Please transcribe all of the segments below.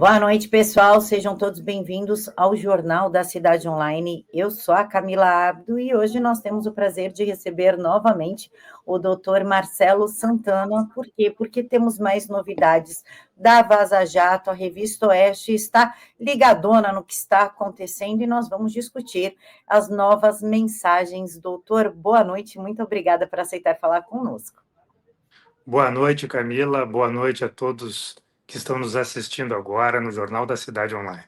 Boa noite, pessoal. Sejam todos bem-vindos ao Jornal da Cidade Online. Eu sou a Camila Abdo e hoje nós temos o prazer de receber novamente o Dr. Marcelo Santana. Por quê? Porque temos mais novidades da Vaza Jato. A Revista Oeste está ligadona no que está acontecendo e nós vamos discutir as novas mensagens. Doutor, boa noite. Muito obrigada por aceitar falar conosco. Boa noite, Camila. Boa noite a todos que estão nos assistindo agora no Jornal da Cidade Online.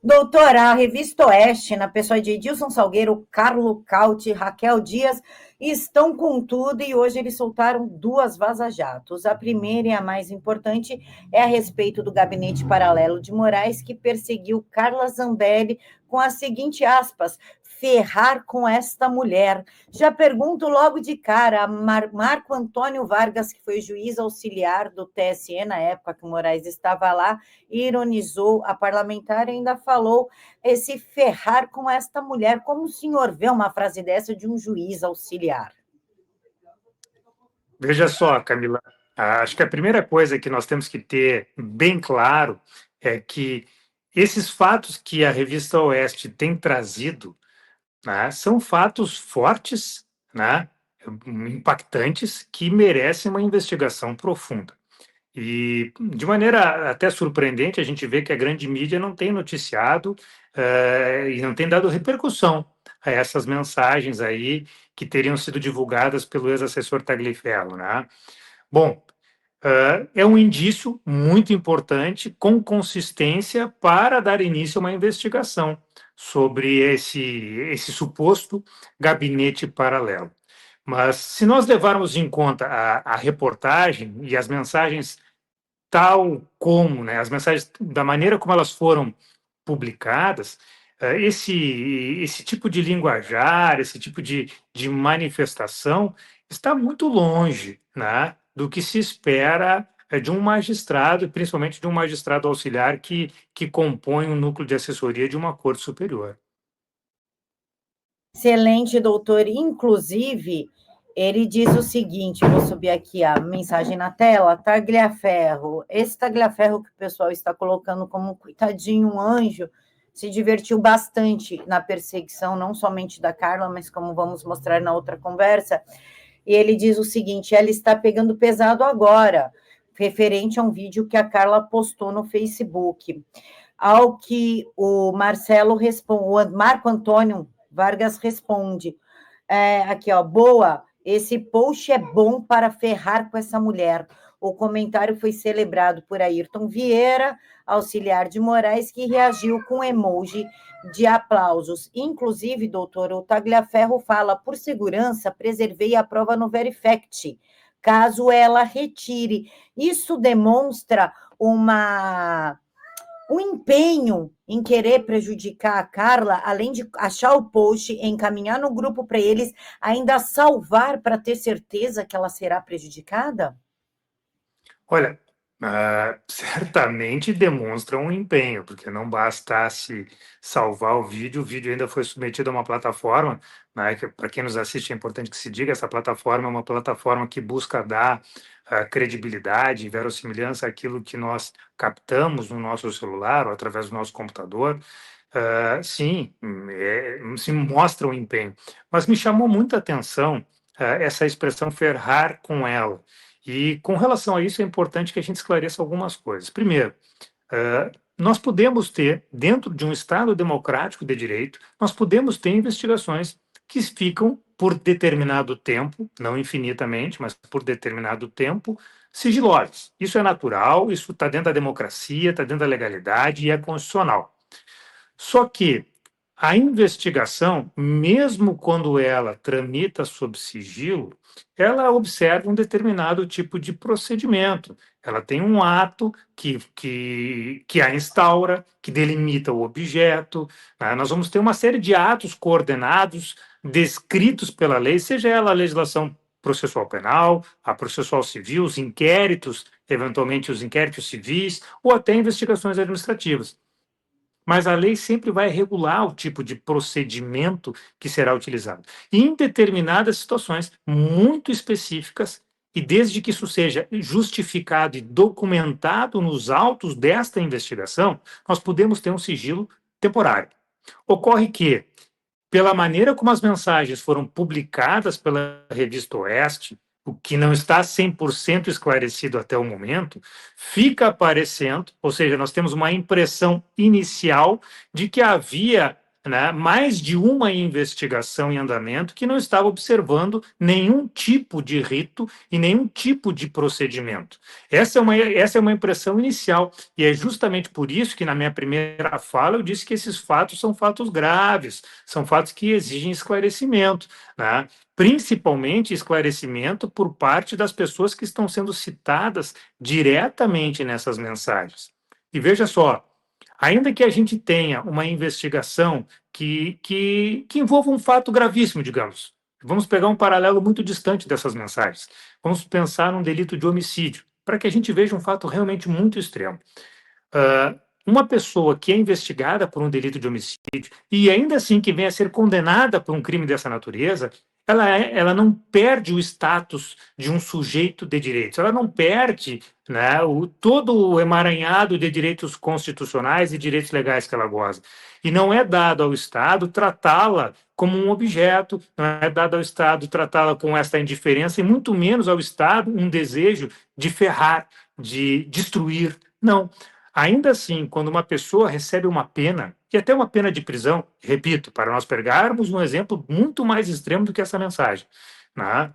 Doutora, a Revista Oeste, na pessoa de Edilson Salgueiro, Carlo Cauti, Raquel Dias, estão com tudo e hoje eles soltaram duas vaza-jatos. A primeira e a mais importante é a respeito do gabinete paralelo de Moraes, que perseguiu Carla Zambelli com as seguintes aspas: ferrar com esta mulher. Já pergunto logo de cara, Marco Antônio Vargas, que foi juiz auxiliar do TSE na época que o Moraes estava lá, ironizou a parlamentar e ainda falou esse ferrar com esta mulher. Como o senhor vê uma frase dessa de um juiz auxiliar? Veja só, Camila, acho que a primeira coisa que nós temos que ter bem claro é que esses fatos que a Revista Oeste tem trazido, né, são fatos fortes, né, impactantes, que merecem uma investigação profunda. E, de maneira até surpreendente, a gente vê que a grande mídia não tem noticiado e não tem dado repercussão a essas mensagens aí que teriam sido divulgadas pelo ex-assessor Tagliaferro, né? Bom, é um indício muito importante, com consistência, para dar início a uma investigação sobre esse suposto gabinete paralelo. Mas, se nós levarmos em conta a reportagem e as mensagens tal como, né, as mensagens, da maneira como elas foram publicadas, esse tipo de linguajar, esse tipo de manifestação está muito longe, né, do que se espera de um magistrado, e principalmente de um magistrado auxiliar que compõe um núcleo de assessoria de uma corte superior. Excelente, doutor. Inclusive, ele diz o seguinte: vou subir aqui a mensagem na tela. Tagliaferro, esse Tagliaferro que o pessoal está colocando como coitadinho, um anjo, se divertiu bastante na perseguição, não somente da Carla, mas como vamos mostrar na outra conversa. E ele diz o seguinte: ela está pegando pesado agora, referente a um vídeo que a Carla postou no Facebook. Ao que o Marcelo responde, o Marco Antônio Vargas responde, aqui, ó, boa, esse post é bom para ferrar com essa mulher. O comentário foi celebrado por Ayrton Vieira, auxiliar de Moraes, que reagiu com emoji de aplausos. Inclusive, doutor, o Tagliaferro fala, por segurança, preservei a prova no Verifact, caso ela retire. Isso demonstra um empenho em querer prejudicar a Carla, além de achar o post, encaminhar no grupo para eles, ainda salvar para ter certeza que ela será prejudicada? Olha, certamente demonstra um empenho, porque não bastasse salvar o vídeo ainda foi submetido a uma plataforma, né, que para quem nos assiste é importante que se diga, essa plataforma é uma plataforma que busca dar credibilidade e verossimilhança àquilo que nós captamos no nosso celular ou através do nosso computador. Sim, se mostra um empenho, mas me chamou muita atenção essa expressão ferrar com ela. E com relação a isso, é importante que a gente esclareça algumas coisas. Primeiro, nós podemos ter, dentro de um Estado democrático de direito, nós podemos ter investigações que ficam por determinado tempo, não infinitamente, mas por determinado tempo, sigilosas. Isso é natural, isso está dentro da democracia, está dentro da legalidade e é constitucional. Só que a investigação, mesmo quando ela tramita sob sigilo, ela observa um determinado tipo de procedimento. Ela tem um ato que a instaura, que delimita o objeto. Né? Nós vamos ter uma série de atos coordenados, descritos pela lei, seja ela a legislação processual penal, a processual civil, os inquéritos, eventualmente os inquéritos civis, ou até investigações administrativas. Mas a lei sempre vai regular o tipo de procedimento que será utilizado. E em determinadas situações muito específicas, e desde que isso seja justificado e documentado nos autos desta investigação, nós podemos ter um sigilo temporário. Ocorre que, pela maneira como as mensagens foram publicadas pela revista Oeste, o que não está 100% esclarecido até o momento, fica aparecendo, ou seja, nós temos uma impressão inicial de que havia, né, mais de uma investigação em andamento que não estava observando nenhum tipo de rito e nenhum tipo de procedimento. Essa é uma impressão inicial, e é justamente por isso que, na minha primeira fala, eu disse que esses fatos são fatos graves, são fatos que exigem esclarecimento, né? Principalmente esclarecimento por parte das pessoas que estão sendo citadas diretamente nessas mensagens. E veja só, ainda que a gente tenha uma investigação que envolva um fato gravíssimo, digamos, vamos pegar um paralelo muito distante dessas mensagens. Vamos pensar num delito de homicídio, para que a gente veja um fato realmente muito extremo. Uma pessoa que é investigada por um delito de homicídio e ainda assim que venha a ser condenada por um crime dessa natureza, ela não perde o status de um sujeito de direitos, ela não perde, né, todo o emaranhado de direitos constitucionais e direitos legais que ela goza. E não é dado ao Estado tratá-la como um objeto, não é dado ao Estado tratá-la com essa indiferença, e muito menos ao Estado um desejo de ferrar, de destruir. Não. Ainda assim, quando uma pessoa recebe uma pena, e até uma pena de prisão, repito, para nós pegarmos um exemplo muito mais extremo do que essa mensagem, né?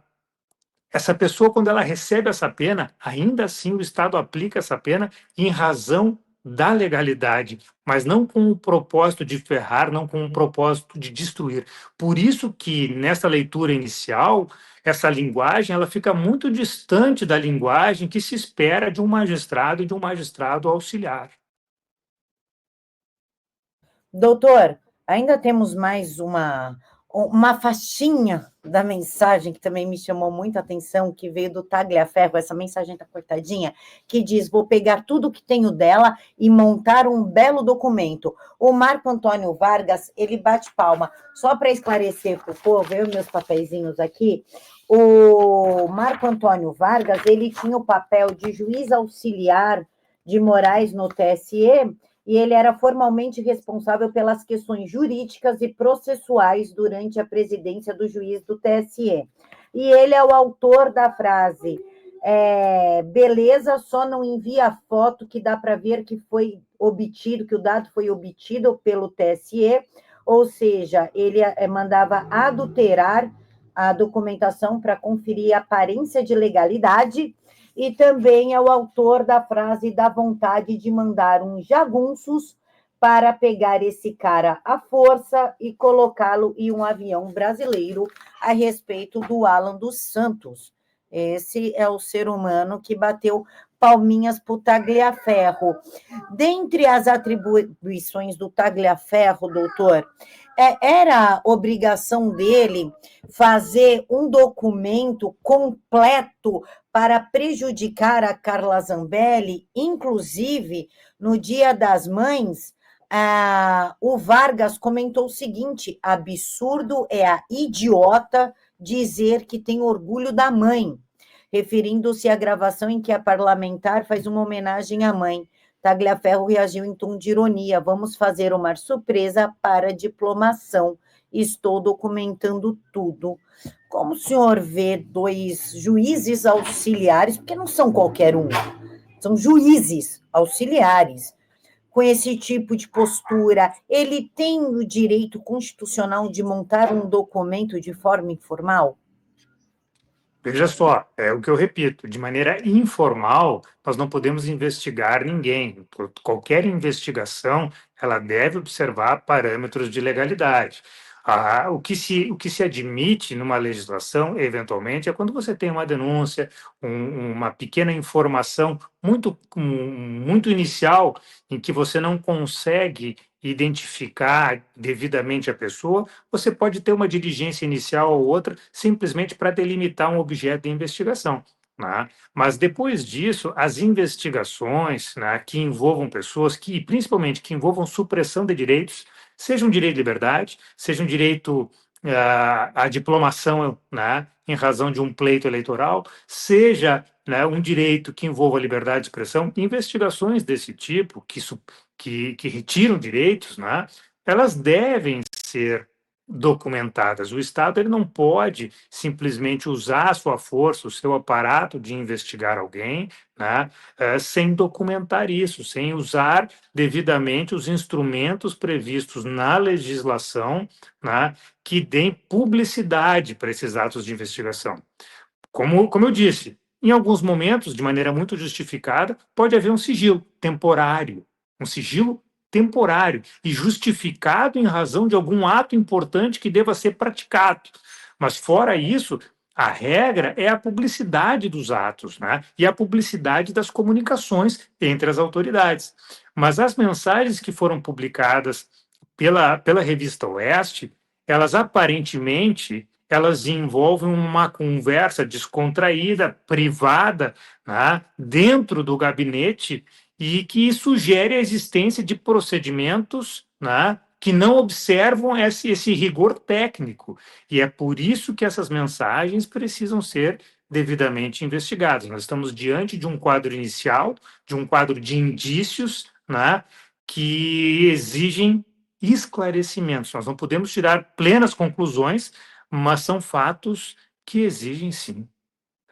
Essa pessoa, quando ela recebe essa pena, ainda assim o Estado aplica essa pena em razão da legalidade, mas não com o propósito de ferrar, não com o propósito de destruir. Por isso que, nessa leitura inicial, essa linguagem ela fica muito distante da linguagem que se espera de um magistrado e de um magistrado auxiliar. Doutor, ainda temos mais uma faixinha da mensagem que também me chamou muita atenção, que veio do Tagliaferro, essa mensagem está cortadinha, que diz: vou pegar tudo que tenho dela e montar um belo documento. O Marco Antônio Vargas, ele bate palma. Só para esclarecer para o povo, eu e meus papeizinhos aqui, o Marco Antônio Vargas, ele tinha o papel de juiz auxiliar de Moraes no TSE, e ele era formalmente responsável pelas questões jurídicas e processuais durante a presidência do juiz do TSE. E ele é o autor da frase: beleza, só não envia a foto que dá para ver que foi obtido, que o dado foi obtido pelo TSE, ou seja, ele mandava adulterar a documentação para conferir a aparência de legalidade, e também é o autor da frase da vontade de mandar uns jagunços para pegar esse cara à força e colocá-lo em um avião brasileiro, a respeito do Alan dos Santos. Esse é o ser humano que bateu palminhas para o Tagliaferro. Dentre as atribuições do Tagliaferro, doutor, era obrigação dele fazer um documento completo para prejudicar a Carla Zambelli, inclusive no Dia das Mães. O Vargas comentou o seguinte: absurdo é a idiota dizer que tem orgulho da mãe, referindo-se à gravação em que a parlamentar faz uma homenagem à mãe. Tagliaferro reagiu em tom de ironia: vamos fazer uma surpresa para a diplomação. Estou documentando tudo. Como o senhor vê dois juízes auxiliares, porque não são qualquer um, são juízes auxiliares, com esse tipo de postura, ele tem o direito constitucional de montar um documento de forma informal? Veja só, é o que eu repito, de maneira informal, nós não podemos investigar ninguém. Qualquer investigação, ela deve observar parâmetros de legalidade. O que se admite numa legislação, eventualmente, é quando você tem uma denúncia, uma pequena informação muito inicial, em que você não consegue identificar devidamente a pessoa, você pode ter uma diligência inicial ou outra, simplesmente para delimitar um objeto de investigação, né? Mas depois disso, as investigações, né, que envolvam pessoas, principalmente que envolvam supressão de direitos, seja um direito de liberdade, seja um direito a diplomação, né, em razão de um pleito eleitoral, seja, né, um direito que envolva a liberdade de expressão. Investigações desse tipo, que retiram direitos, né, elas devem ser documentadas. O Estado ele não pode simplesmente usar a sua força, o seu aparato de investigar alguém, né, sem documentar isso, sem usar devidamente os instrumentos previstos na legislação, né, que deem publicidade para esses atos de investigação. Como eu disse, em alguns momentos, de maneira muito justificada, pode haver um sigilo temporário e justificado em razão de algum ato importante que deva ser praticado. Mas, fora isso, a regra é a publicidade dos atos, né? E a publicidade das comunicações entre as autoridades. Mas as mensagens que foram publicadas pela revista Oeste, elas aparentemente elas envolvem uma conversa descontraída, privada, né, dentro do gabinete e que sugere a existência de procedimentos, né, que não observam esse rigor técnico. E é por isso que essas mensagens precisam ser devidamente investigadas. Nós estamos diante de um quadro inicial, de um quadro de indícios, né, que exigem esclarecimentos. Nós não podemos tirar plenas conclusões, mas são fatos que exigem, sim,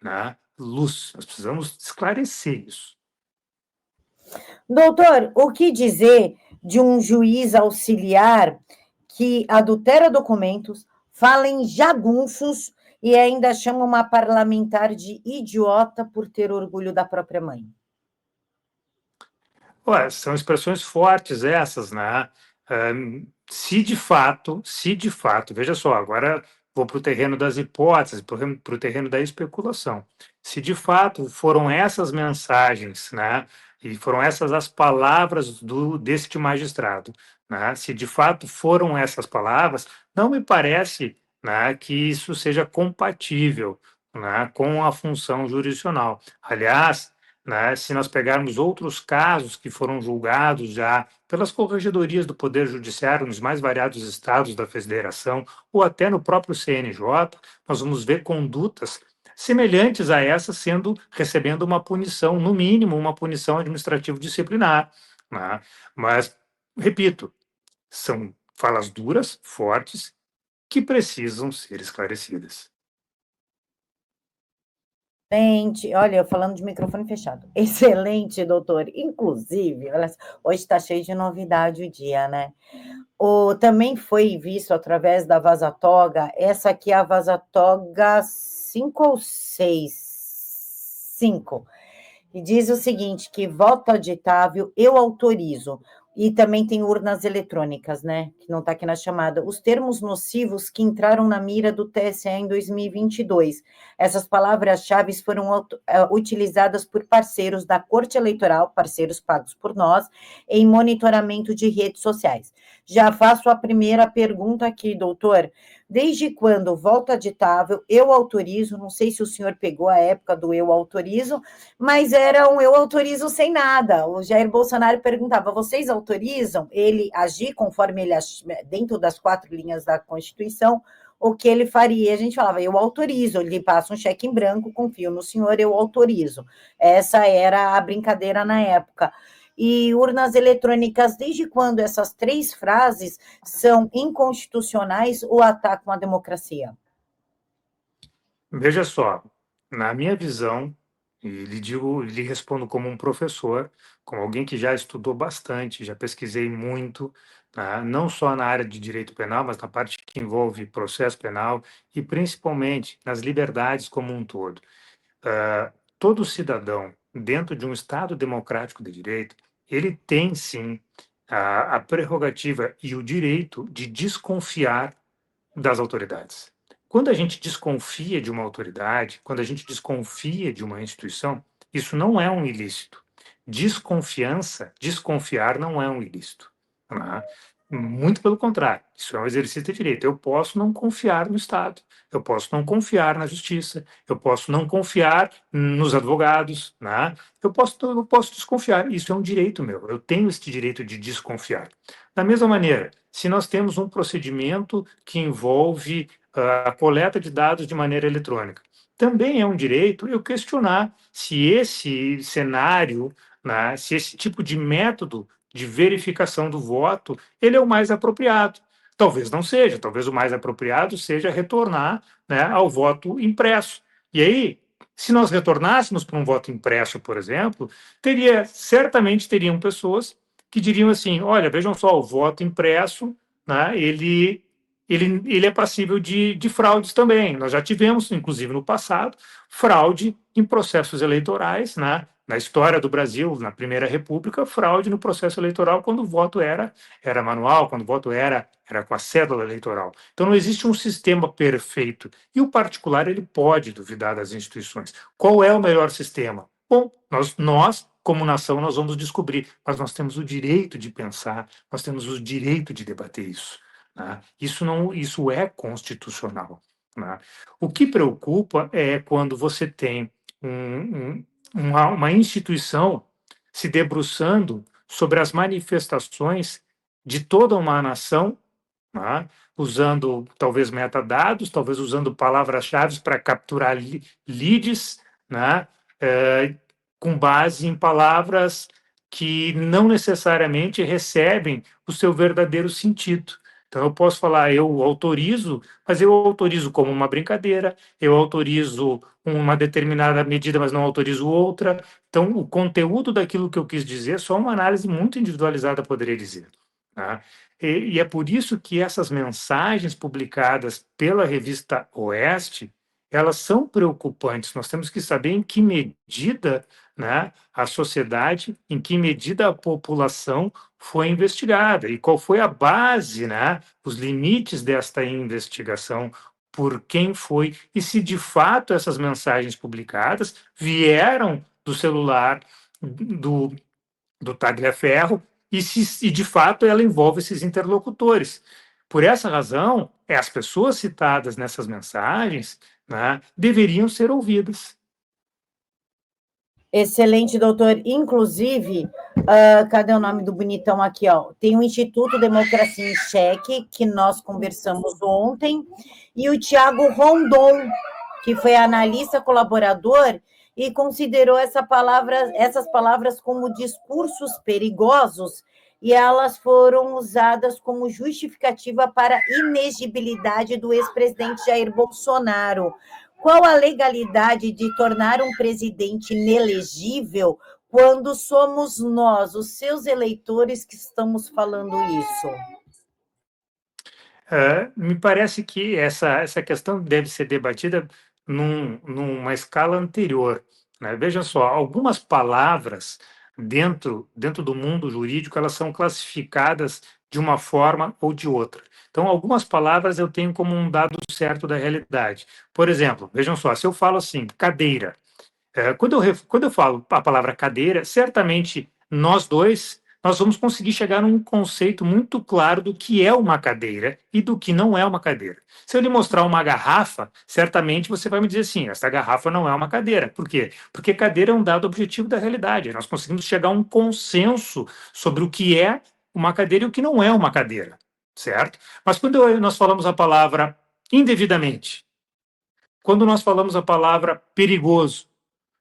né, luz. Nós precisamos esclarecer isso. Doutor, o que dizer de um juiz auxiliar que adultera documentos, fala em jagunços e ainda chama uma parlamentar de idiota por ter orgulho da própria mãe? Ué, são expressões fortes essas, né? Se de fato, veja só, agora vou para o terreno das hipóteses, para o terreno da especulação. Se de fato foram essas mensagens, né? E foram essas as palavras deste magistrado, né? Se de fato foram essas palavras, não me parece, né, que isso seja compatível, né, com a função jurisdicional. Aliás, né, se nós pegarmos outros casos que foram julgados já pelas corregedorias do Poder Judiciário nos mais variados estados da Federação, ou até no próprio CNJ, nós vamos ver condutas semelhantes a essa recebendo uma punição, no mínimo, uma punição administrativo-disciplinar. Né? Mas, repito, são falas duras, fortes, que precisam ser esclarecidas. Excelente, olha, eu falando de microfone fechado. Excelente, doutor. Inclusive, olha, hoje está cheio de novidade o dia, né? Também foi visto através da Vazatoga, essa aqui é a Vazatoga 5 ou 6? 5. E diz o seguinte, que voto aditável eu autorizo. E também tem urnas eletrônicas, né? Que não está aqui na chamada. Os termos nocivos que entraram na mira do TSE em 2022. Essas palavras-chave foram utilizadas por parceiros da Corte Eleitoral, parceiros pagos por nós, em monitoramento de redes sociais. Já faço a primeira pergunta aqui, doutor. Desde quando voto aditável eu autorizo? Não sei se o senhor pegou a época do eu autorizo, mas era um eu autorizo sem nada. O Jair Bolsonaro perguntava, vocês autorizam ele agir conforme ele dentro das 4 linhas da Constituição, o que ele faria? A gente falava, eu autorizo, ele passa um cheque em branco, confio no senhor, eu autorizo. Essa era a brincadeira na época. E urnas eletrônicas, desde quando essas 3 frases são inconstitucionais ou atacam a democracia? Veja só, na minha visão, e lhe respondo como um professor, como alguém que já estudou bastante, já pesquisei muito, tá? Não só na área de direito penal, mas na parte que envolve processo penal e principalmente nas liberdades como um todo. Todo cidadão, dentro de um Estado democrático de direito, ele tem sim a prerrogativa e o direito de desconfiar das autoridades. Quando a gente desconfia de uma autoridade, quando a gente desconfia de uma instituição, isso não é um ilícito. Desconfiar não é um ilícito. Né? Muito pelo contrário, isso é um exercício de direito. Eu posso não confiar no Estado, eu posso não confiar na justiça, eu posso não confiar nos advogados, né? Eu posso desconfiar, isso é um direito meu, eu tenho esse direito de desconfiar. Da mesma maneira, se nós temos um procedimento que envolve a coleta de dados de maneira eletrônica, também é um direito eu questionar se esse cenário, né, se esse tipo de método de verificação do voto, ele é o mais apropriado. Talvez não seja, talvez o mais apropriado seja retornar, né, ao voto impresso. E aí, se nós retornássemos para um voto impresso, por exemplo, certamente teriam pessoas que diriam assim: olha, vejam só, o voto impresso, né, ele é passível de fraudes também. Nós já tivemos, inclusive no passado, fraude em processos eleitorais, né? Na história do Brasil, na Primeira República, fraude no processo eleitoral quando o voto era manual, quando o voto era com a cédula eleitoral. Então não existe um sistema perfeito. E o particular ele pode duvidar das instituições. Qual é o melhor sistema? Bom, nós como nação, nós vamos descobrir, mas nós temos o direito de pensar, nós temos o direito de debater isso. Né? Isso é constitucional. Né? O que preocupa é quando você tem uma instituição se debruçando sobre as manifestações de toda uma nação, né? Usando talvez metadados, talvez usando palavras-chave para capturar leads, né? Eh, com base em palavras que não necessariamente recebem o seu verdadeiro sentido. Então, eu posso falar, eu autorizo, mas eu autorizo como uma brincadeira, eu autorizo uma determinada medida, mas não autorizo outra. Então, o conteúdo daquilo que eu quis dizer, só uma análise muito individualizada poderia dizer. Tá? E é por isso que essas mensagens publicadas pela revista Oeste, elas são preocupantes. Nós temos que saber em que medida, né, a sociedade, em que medida a população foi investigada e qual foi a base, né, os limites desta investigação, por quem foi e se de fato essas mensagens publicadas vieram do celular do, do Tagliaferro e de fato ela envolve esses interlocutores. Por essa razão, as pessoas citadas nessas mensagens, né, deveriam ser ouvidas. Excelente, doutor. Inclusive, cadê o nome do bonitão aqui? Ó? Tem o Instituto Democracia em Cheque, que nós conversamos ontem, e o Tiago Rondon, que foi analista colaborador e considerou essas palavras como discursos perigosos, e elas foram usadas como justificativa para a inegibilidade do ex-presidente Jair Bolsonaro. Qual a legalidade de tornar um presidente inelegível quando somos nós, os seus eleitores, que estamos falando isso? Me parece que essa questão deve ser debatida numa escala anterior. Né? Veja só, algumas palavras dentro do mundo jurídico elas são classificadas de uma forma ou de outra. Então, algumas palavras eu tenho como um dado certo da realidade. Por exemplo, vejam só, se eu falo assim, cadeira, quando eu falo a palavra cadeira, certamente nós dois nós vamos conseguir chegar num conceito muito claro do que é uma cadeira e do que não é uma cadeira. Se eu lhe mostrar uma garrafa, certamente você vai me dizer assim, essa garrafa não é uma cadeira. Por quê? Porque cadeira é um dado objetivo da realidade. Nós conseguimos chegar a um consenso sobre o que é uma cadeira e o que não é uma cadeira, certo? Mas quando nós falamos a palavra indevidamente, quando nós falamos a palavra perigoso,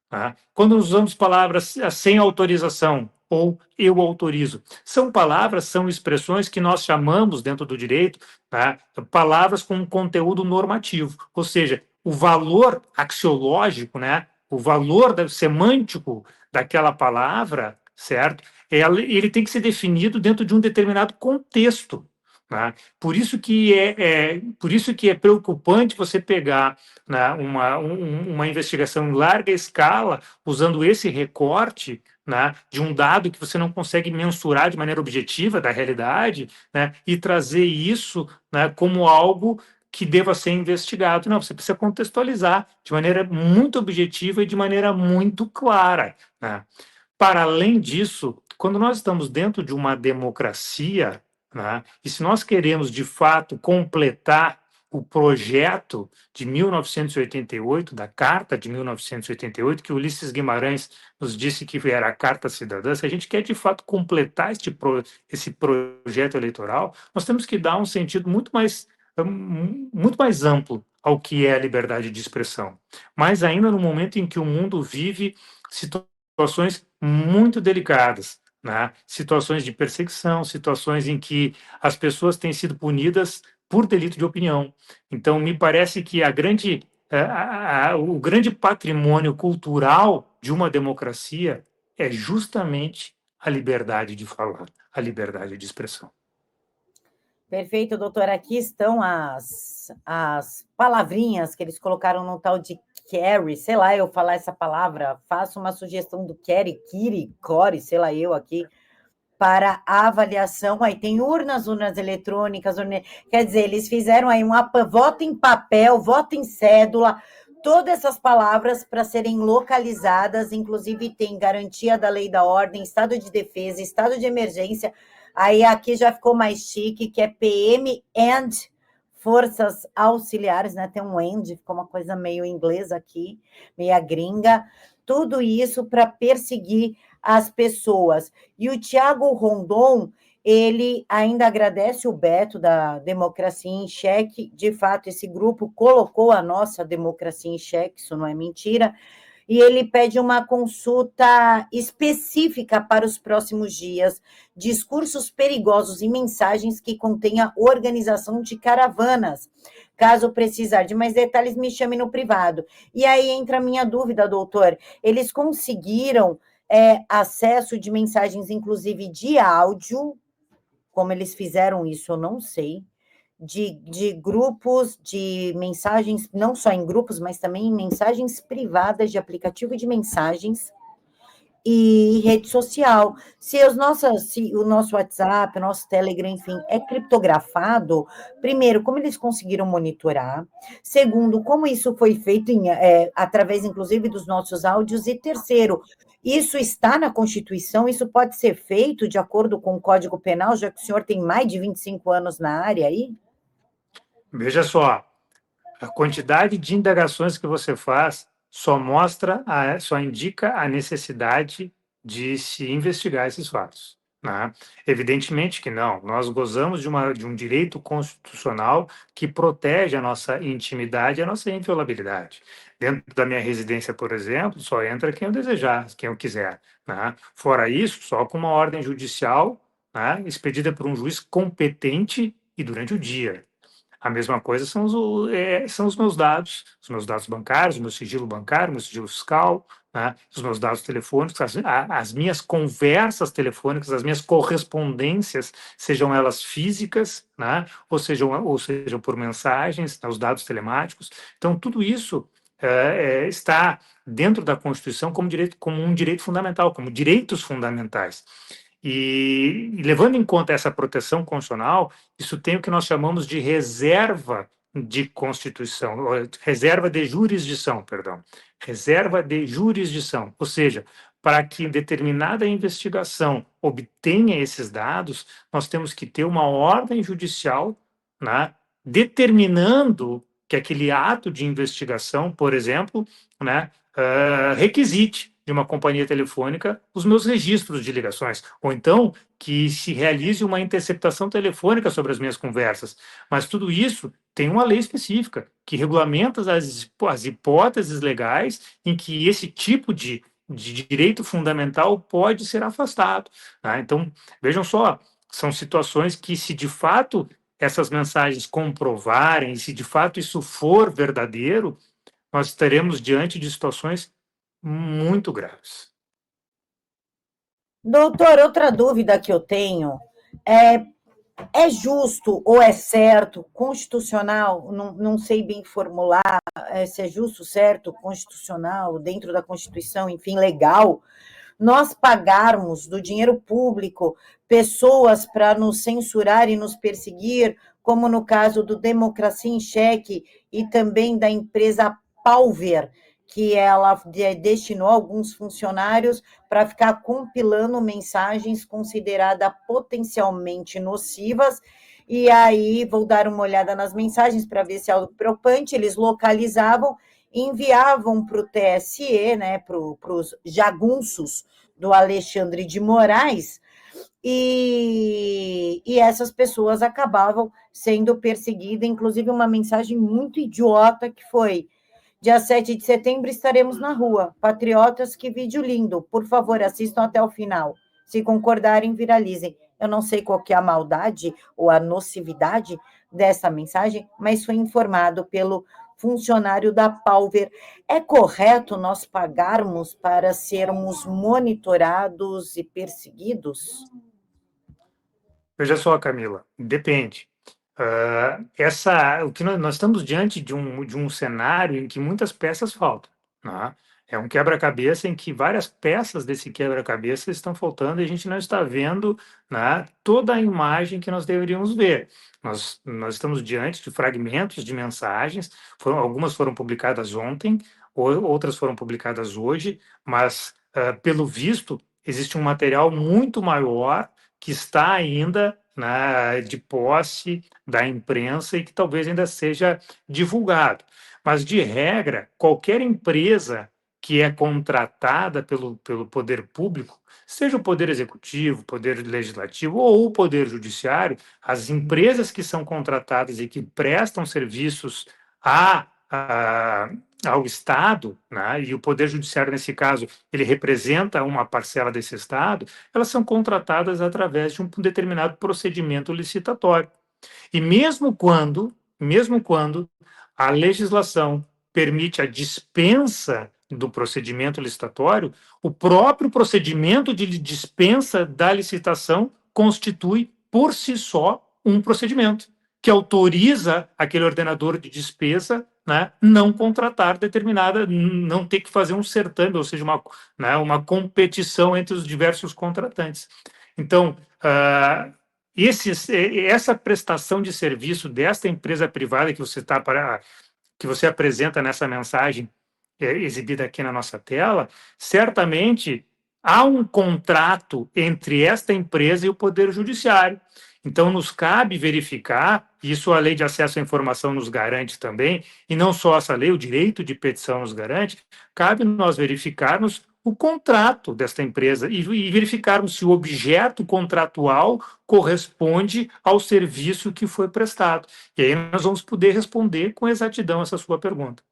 tá? Quando usamos palavras sem autorização ou eu autorizo, são expressões que nós chamamos dentro do direito, tá? Palavras com um conteúdo normativo, ou seja, o valor axiológico, né? O valor semântico daquela palavra, certo? Ele tem que ser definido dentro de um determinado contexto. Tá? Por isso que é preocupante você pegar, né, uma investigação em larga escala, usando esse recorte, né, de um dado que você não consegue mensurar de maneira objetiva da realidade, né, e trazer isso, né, como algo que deva ser investigado. Não, você precisa contextualizar de maneira muito objetiva e de maneira muito clara. Né? Para além disso, quando nós estamos dentro de uma democracia, né, e se nós queremos, de fato, completar o projeto de 1988, da Carta de 1988, que Ulisses Guimarães nos disse que era a Carta Cidadã, se a gente quer de fato completar esse projeto eleitoral, nós temos que dar um sentido muito mais amplo ao que é a liberdade de expressão. Mas ainda no momento em que o mundo vive situações muito delicadas, né? Situações de perseguição, situações em que as pessoas têm sido punidas por delito de opinião. Então, me parece que o grande patrimônio cultural de uma democracia é justamente a liberdade de falar, a liberdade de expressão. Perfeito, doutor. Aqui estão as palavrinhas que eles colocaram no tal de carry, sei lá, eu falar essa palavra, faço uma sugestão do carry, kiri, core, sei lá, eu aqui, para a avaliação. Aí tem urnas eletrônicas, quer dizer, eles fizeram aí voto em papel, voto em cédula, todas essas palavras para serem localizadas, inclusive tem garantia da lei da ordem, estado de defesa, estado de emergência. Aí aqui já ficou mais chique, que é PM and Forças Auxiliares, né? Tem um and, ficou uma coisa meio inglesa aqui, meio gringa. Tudo isso para perseguir as pessoas. E o Tiago Rondon, ele ainda agradece o Beto da Democracia em Xeque. De fato, esse grupo colocou a nossa democracia em xeque, isso não é mentira. E ele pede uma consulta específica para os próximos dias, discursos perigosos e mensagens que contenha organização de caravanas. Caso precisar de mais detalhes, me chame no privado. E aí entra a minha dúvida, doutor. Eles conseguiram acesso de mensagens, inclusive de áudio, como eles fizeram isso, eu não sei, de grupos, de mensagens, não só em grupos, mas também em mensagens privadas de aplicativo de mensagens e rede social. Se o nosso WhatsApp, o nosso Telegram, enfim, é criptografado, primeiro, como eles conseguiram monitorar? Segundo, como isso foi feito através, inclusive, dos nossos áudios? E terceiro, isso está na Constituição? Isso pode ser feito de acordo com o Código Penal, já que o senhor tem mais de 25 anos na área aí? Veja só, a quantidade de indagações que você faz só indica a necessidade de se investigar esses fatos, né? Evidentemente que não. Nós gozamos de um direito constitucional que protege a nossa intimidade e a nossa inviolabilidade. Dentro da minha residência, por exemplo, só entra quem eu desejar, quem eu quiser, né? Fora isso, só com uma ordem judicial, né, expedida por um juiz competente e durante o dia. A mesma coisa são os meus dados bancários, o meu sigilo bancário, o meu sigilo fiscal, né, os meus dados telefônicos, as minhas conversas telefônicas, as minhas correspondências, sejam elas físicas, né, ou sejam por mensagens, né, os dados telemáticos. Então, tudo isso está dentro da Constituição como um direito fundamental, como direitos fundamentais. E levando em conta essa proteção constitucional, isso tem o que nós chamamos de reserva de Constituição, reserva de jurisdição, perdão, reserva de jurisdição, ou seja, para que determinada investigação obtenha esses dados, nós temos que ter uma ordem judicial, né, determinando que aquele ato de investigação, por exemplo, né, requisite de uma companhia telefônica os meus registros de ligações, ou então que se realize uma interceptação telefônica sobre as minhas conversas. Mas tudo isso tem uma lei específica que regulamenta as hipóteses legais em que esse tipo de direito fundamental pode ser afastado. Tá? Então, vejam só, são situações que, se de fato essas mensagens comprovarem, se de fato isso for verdadeiro, nós estaremos diante de situações muito graves. Doutor, outra dúvida que eu tenho é justo ou é certo, constitucional, não sei bem formular, se é justo, certo, constitucional, dentro da Constituição, enfim, legal, nós pagarmos do dinheiro público pessoas para nos censurar e nos perseguir, como no caso do Democracia em Xeque e também da empresa Palver, que ela destinou alguns funcionários para ficar compilando mensagens consideradas potencialmente nocivas E aí vou dar uma olhada nas mensagens para ver se é algo preocupante. Eles localizavam, enviavam para o TSE, né, para os jagunços do Alexandre de Moraes, e essas pessoas acabavam sendo perseguidas, inclusive uma mensagem muito idiota que foi: dia 7 de setembro estaremos na rua. Patriotas, que vídeo lindo. Por favor, assistam até o final. Se concordarem, viralizem. Eu não sei qual que é a maldade ou a nocividade dessa mensagem, mas foi informado pelo funcionário da Palver. É correto nós pagarmos para sermos monitorados e perseguidos? Veja só, Camila, depende. O que nós estamos diante de um cenário em que muitas peças faltam, né? É um quebra-cabeça em que várias peças desse quebra-cabeça estão faltando e a gente não está vendo, né, toda a imagem que nós deveríamos ver. Nós estamos diante de fragmentos de mensagens, algumas foram publicadas ontem, outras foram publicadas hoje, mas, pelo visto, existe um material muito maior que está ainda, né, de posse da imprensa e que talvez ainda seja divulgado. Mas, de regra, qualquer empresa que é contratada pelo poder público, seja o poder executivo, o poder legislativo ou o poder judiciário, as empresas que são contratadas e que prestam serviços ao Estado, né, e o poder judiciário, nesse caso, ele representa uma parcela desse Estado, elas são contratadas através de um determinado procedimento licitatório. E mesmo quando a legislação permite a dispensa do procedimento licitatório, o próprio procedimento de dispensa da licitação constitui, por si só, um procedimento que autoriza aquele ordenador de despesa, né, não contratar determinada, não ter que fazer um certame, ou seja, né, uma competição entre os diversos contratantes. Então, essa prestação de serviço desta empresa privada que você apresenta nessa mensagem exibida aqui na nossa tela, certamente há um contrato entre esta empresa e o Poder Judiciário. Então, nos cabe verificar, isso a Lei de Acesso à Informação nos garante também, e não só essa lei, o direito de petição nos garante, cabe nós verificarmos o contrato desta empresa e verificarmos se o objeto contratual corresponde ao serviço que foi prestado. E aí nós vamos poder responder com exatidão essa sua pergunta.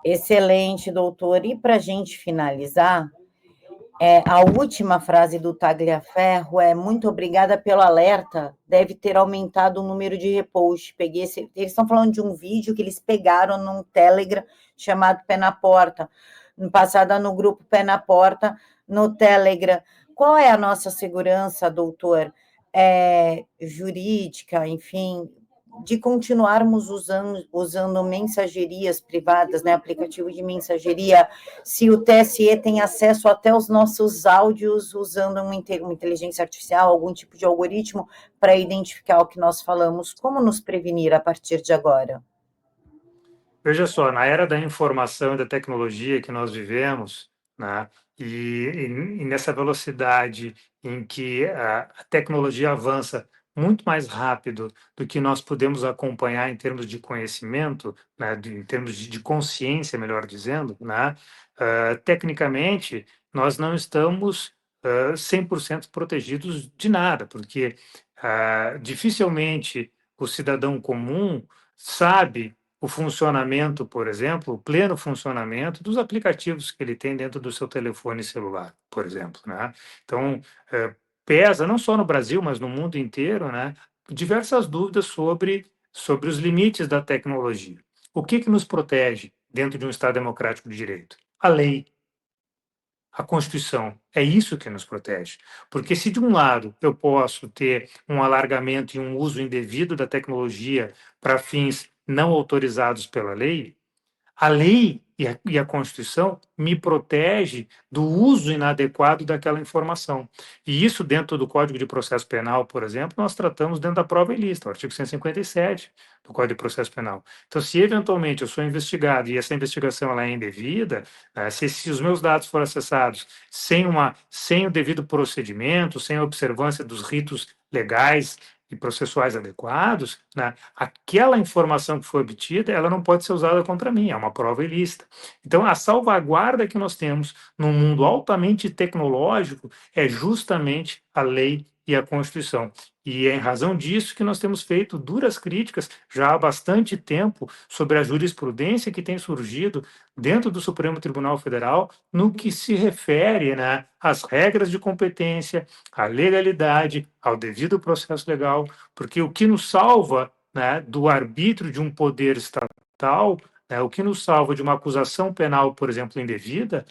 Excelente, doutor. E para a gente finalizar, a última frase do Tagliaferro é: muito obrigada pelo alerta, deve ter aumentado o número de repost. Eles estão falando de um vídeo que eles pegaram num Telegram chamado Pé na Porta, passada no grupo Pé na Porta, no Telegram. Qual é a nossa segurança, doutor? Jurídica, enfim, de continuarmos usando mensagerias privadas, né, aplicativo de mensageria, se o TSE tem acesso até os nossos áudios usando uma inteligência artificial, algum tipo de algoritmo para identificar o que nós falamos, como nos prevenir a partir de agora? Veja só, na era da informação e da tecnologia que nós vivemos, né, e nessa velocidade em que a tecnologia avança muito mais rápido do que nós podemos acompanhar em termos de conhecimento, né, em termos de consciência, melhor dizendo, né, tecnicamente, nós não estamos 100% protegidos de nada, porque dificilmente o cidadão comum sabe o funcionamento, por exemplo, o pleno funcionamento dos aplicativos que ele tem dentro do seu telefone celular, por exemplo, né? Então, pesa, não só no Brasil, mas no mundo inteiro, né, diversas dúvidas sobre os limites da tecnologia. O que nos protege dentro de um Estado democrático de direito? A lei, a Constituição. É isso que nos protege. Porque se, de um lado, eu posso ter um alargamento e um uso indevido da tecnologia para fins não autorizados pela lei, A lei e a Constituição me protege do uso inadequado daquela informação. E isso, dentro do Código de Processo Penal, por exemplo, nós tratamos dentro da prova ilícita, o artigo 157 do Código de Processo Penal. Então, se eventualmente eu sou investigado e essa investigação ela é indevida, se os meus dados forem acessados sem o devido procedimento, sem a observância dos ritos legais e processuais adequados, aquela informação que foi obtida, ela não pode ser usada contra mim, é uma prova ilícita. Então, a salvaguarda que nós temos num mundo altamente tecnológico é justamente a lei e a Constituição. E é em razão disso que nós temos feito duras críticas já há bastante tempo sobre a jurisprudência que tem surgido dentro do Supremo Tribunal Federal no que se refere às regras de competência, à legalidade, ao devido processo legal, porque o que nos salva do arbítrio de um poder estatal, o que nos salva de uma acusação penal, por exemplo, indevida,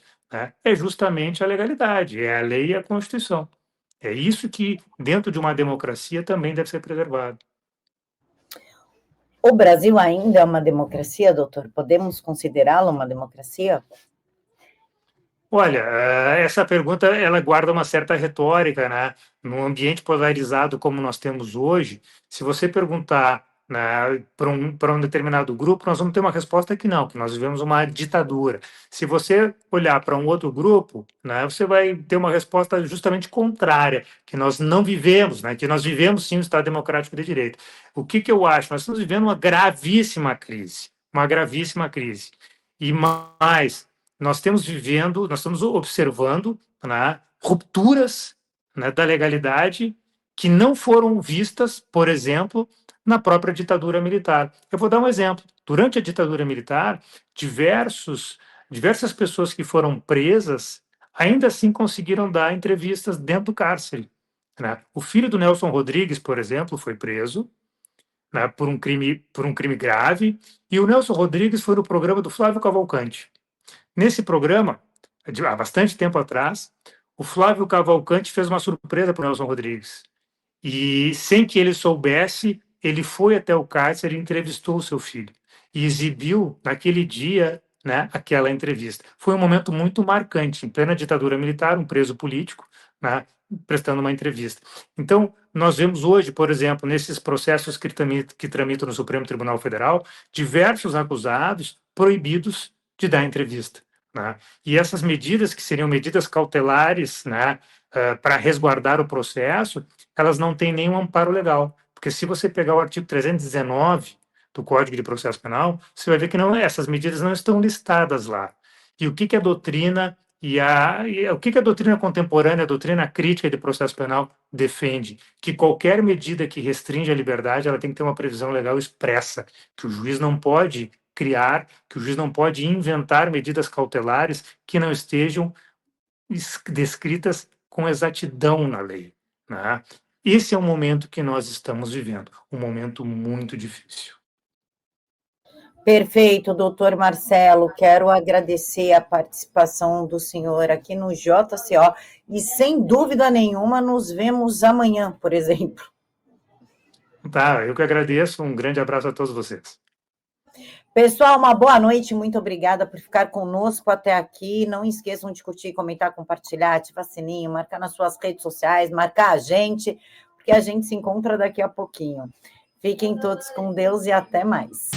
é justamente a legalidade, é a lei e a Constituição. É isso que, dentro de uma democracia, também deve ser preservado. O Brasil ainda é uma democracia, doutor? Podemos considerá-lo uma democracia? Olha, essa pergunta ela guarda uma certa retórica, Num ambiente polarizado como nós temos hoje, se você perguntar para um determinado grupo, nós vamos ter uma resposta que não, que nós vivemos uma ditadura. Se você olhar para um outro grupo, você vai ter uma resposta justamente contrária, que nós não vivemos, que nós vivemos sim o Estado Democrático de Direito. O que eu acho? Nós estamos vivendo uma gravíssima crise. E mais, nós estamos observando rupturas da legalidade que não foram vistas, por exemplo, na própria ditadura militar. Eu vou dar um exemplo. Durante a ditadura militar, diversas pessoas que foram presas ainda assim conseguiram dar entrevistas dentro do cárcere. O filho do Nelson Rodrigues, por exemplo, foi preso por um crime grave, e o Nelson Rodrigues foi no programa do Flávio Cavalcante. Nesse programa, há bastante tempo atrás, o Flávio Cavalcante fez uma surpresa para o Nelson Rodrigues. E, sem que ele soubesse, ele foi até o cárcere e entrevistou o seu filho. E exibiu, naquele dia, aquela entrevista. Foi um momento muito marcante, em plena ditadura militar, um preso político, prestando uma entrevista. Então, nós vemos hoje, por exemplo, nesses processos que tramitam no Supremo Tribunal Federal, diversos acusados proibidos de dar entrevista. E essas medidas, que seriam medidas cautelares para resguardar o processo, elas não têm nenhum amparo legal. Porque se você pegar o artigo 319 do Código de Processo Penal, você vai ver que essas medidas não estão listadas lá. E o que a doutrina o que a doutrina contemporânea, a doutrina crítica de processo penal defende? Que qualquer medida que restringe a liberdade, ela tem que ter uma previsão legal expressa, que o juiz não pode criar, que o juiz não pode inventar medidas cautelares que não estejam descritas com exatidão na lei. Esse é o momento que nós estamos vivendo, um momento muito difícil. Perfeito, doutor Marcelo. Quero agradecer a participação do senhor aqui no JCO e, sem dúvida nenhuma, nos vemos amanhã, por exemplo. Tá, eu que agradeço. Um grande abraço a todos vocês. Pessoal, uma boa noite, muito obrigada por ficar conosco até aqui. Não esqueçam de curtir, comentar, compartilhar, ativar sininho, marcar nas suas redes sociais, marcar a gente, porque a gente se encontra daqui a pouquinho. Fiquem todos com Deus e até mais.